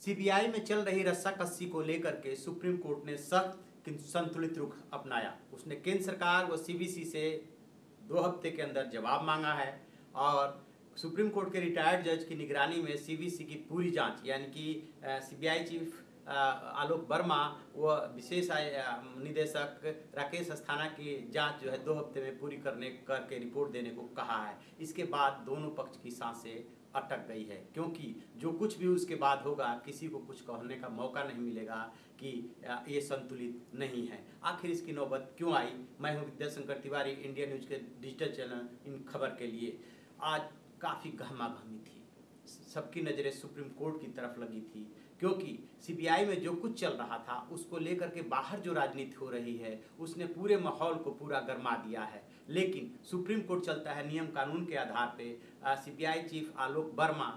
CBI में चल रही रस्साकसी को लेकर के सुप्रीम कोर्ट ने सख्त किंतु संतुलित रुख अपनाया। उसने केंद्र सरकार व सीबीसी से 2 हफ्ते के अंदर जवाब मांगा है और सुप्रीम कोर्ट के रिटायर्ड जज की निगरानी में सीबीसी की पूरी जांच यानी कि सीबीआई चीफ आलोक वर्मा व विशेष निदेशक राकेश अस्थाना की जांच जो है 2 हफ्ते में पूरी करके रिपोर्ट देने को कहा है। इसके बाद दोनों पक्ष की सांसें अटक गई है, क्योंकि जो कुछ भी उसके बाद होगा किसी को कुछ कहने का मौका नहीं मिलेगा कि ये संतुलित नहीं है। आखिर इसकी नौबत क्यों आई? मैं हूं विद्याशंकर तिवारी, इंडिया न्यूज के डिजिटल चैनल इन खबर के लिए। आज काफ़ी गहमागहमी थी, सबकी नज़रें सुप्रीम कोर्ट की तरफ लगी थी, क्योंकि सीबीआई में जो कुछ चल रहा था उसको लेकर के बाहर जो राजनीति हो रही है उसने पूरे माहौल को पूरा गरमा दिया है। लेकिन सुप्रीम कोर्ट चलता है नियम कानून के आधार पे। सीबीआई चीफ आलोक वर्मा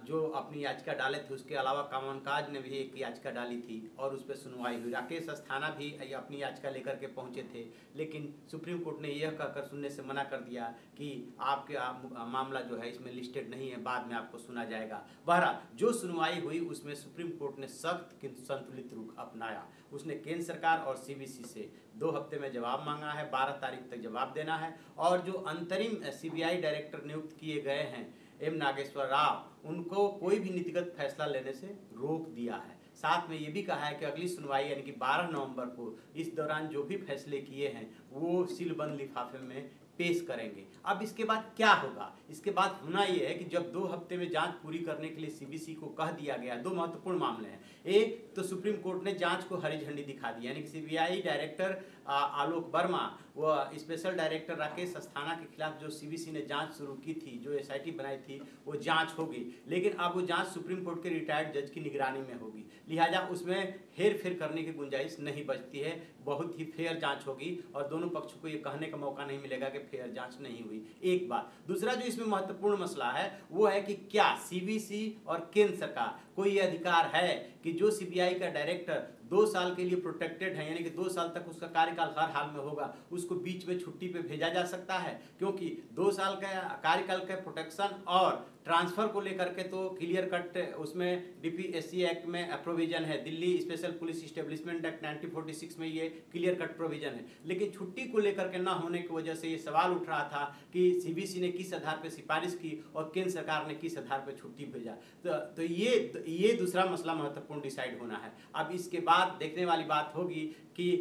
जो अपनी याचिका डाले थे, उसके अलावा कामनकाज ने भी एक याचिका डाली थी और उस पर सुनवाई हुई। राकेश अस्थाना भी अपनी याचिका लेकर के पहुंचे थे, लेकिन सुप्रीम कोर्ट ने यह कहकर सुनने से मना कर दिया कि आपका मामला जो है इसमें लिस्टेड नहीं है, बाद में आपको सुना जाएगा। बहरहाल जो सुनवाई हुई उसमें सुप्रीम कोर्ट ने सख्त किंतु संतुलित रुख अपनाया। उसने केंद्र सरकार और सीबीसी से 2 हफ्ते में जवाब मांगा है, 12 तारीख तक जवाब देना है। और जो अंतरिम सीबीआई डायरेक्टर नियुक्त किए गए हैं एम नागेश्वर राव, उनको कोई भी नीतिगत फैसला लेने से रोक दिया है। साथ में ये भी कहा है कि अगली सुनवाई यानी कि 12 नवंबर को इस दौरान जो भी फैसले किए हैं वो सीलबंद लिफाफे में पेश करेंगे। अब इसके बाद क्या होगा? इसके बाद होना ये है कि जब 2 हफ्ते में जांच पूरी करने के लिए सीबीसी को कह दिया गया, 2 महत्वपूर्ण मामले हैं। एक तो सुप्रीम कोर्ट ने जांच को हरी झंडी दिखा दी, यानी कि सीबीआई डायरेक्टर आलोक वर्मा व स्पेशल डायरेक्टर राकेश अस्थाना के खिलाफ जो सीबीसी ने जांच शुरू की थी, जो एसआईटी बनाई थी, वो जांच होगी। लेकिन अब वो जांच सुप्रीम कोर्ट के रिटायर्ड जज की निगरानी में होगी, लिहाजा उसमें हेर फेर करने की गुंजाइश नहीं बचती है। बहुत ही फेयर जांच होगी और दोनों पक्षों को ये कहने का मौका नहीं मिलेगा कि फेयर जांच नहीं हुई। एक बात। दूसरा जो इसमें महत्वपूर्ण मसला है वो है कि क्या सीबीसी और केंद्र सरकार कोई ये अधिकार है कि जो सीबीआई का डायरेक्टर 2 साल के लिए प्रोटेक्टेड है, यानी कि 2 साल तक उसका कार्यकाल हर हाल में होगा, उसको बीच में छुट्टी पे भेजा जा सकता है? क्योंकि 2 साल का कार्यकाल का प्रोटेक्शन और ट्रांसफर को लेकर के तो क्लियर कट उसमें डीपीएससी एक्ट में प्रोविजन है, Delhi special police establishment act 1946 में ये क्लियर कट प्रोविजन है। लेकिन छुट्टी को लेकर के न होने की वजह से ये सवाल उठ रहा था कि सीबीसी ने किस आधार पर सिफारिश की और केंद्र सरकार ने किस आधार पर छुट्टी भेजा। तो ये दूसरा मसला महत्वपूर्ण डिसाइड होना है। अब इसके बाद देखने वाली बात होगी कि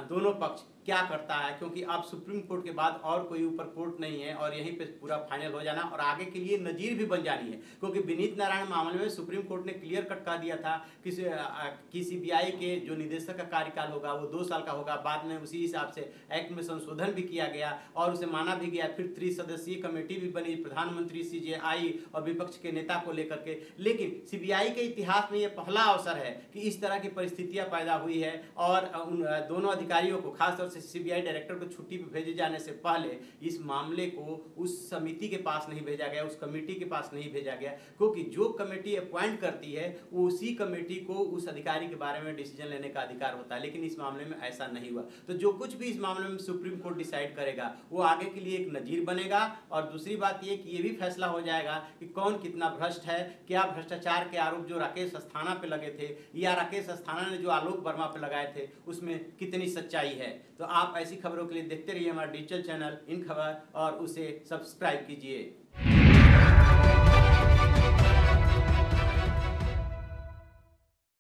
दोनों पक्ष क्या करता है, क्योंकि अब सुप्रीम कोर्ट के बाद और कोई ऊपर कोर्ट नहीं है और यहीं पे पूरा फाइनल हो जाना और आगे के लिए नजीर भी बन जानी है। क्योंकि विनीत नारायण मामले में सुप्रीम कोर्ट ने क्लियर कट कह दिया था कि सीबीआई के जो निदेशक का कार्यकाल होगा वो 2 साल का होगा। बाद में उसी हिसाब से एक्ट में संशोधन भी किया गया और उसे माना भी गया। फिर 3 सदस्यीय कमेटी भी बनी, प्रधानमंत्री, सीजेआई और विपक्ष के नेता को लेकर के। लेकिन सीबीआई के इतिहास में यह पहला अवसर है कि इस तरह की परिस्थितियां पैदा हुई है और उन दोनों अधिकारियों को, खासतौर से सीबीआई डायरेक्टर को छुट्टी पे भेजे जाने से पहले इस मामले को उस समिति के पास नहीं भेजा गया, उस कमेटी के पास नहीं भेजा गया, क्योंकि जो कमेटी अपॉइंट करती है वो उसी कमेटी को उस अधिकारी के बारे में डिसीजन लेने का अधिकार होता है। लेकिन इस मामले में ऐसा नहीं हुआ। तो जो कुछ भी इस मामले में सुप्रीम कोर्ट डिसाइड करेगा वो आगे के लिए एक नजीर बनेगा। और दूसरी बात ये कि ये भी फैसला हो जाएगा कि कौन कितना भ्रष्ट है, क्या भ्रष्टाचार के आरोप जो राकेश अस्थाना पे लगे थे या राकेश अस्थाना ने जो आलोक वर्मा पे लगाए थे उसमें कितनी सच्चाई है। तो आप ऐसी खबरों के लिए देखते रहिए हमारा डिजिटल चैनल इन खबर और उसे सब्सक्राइब कीजिए।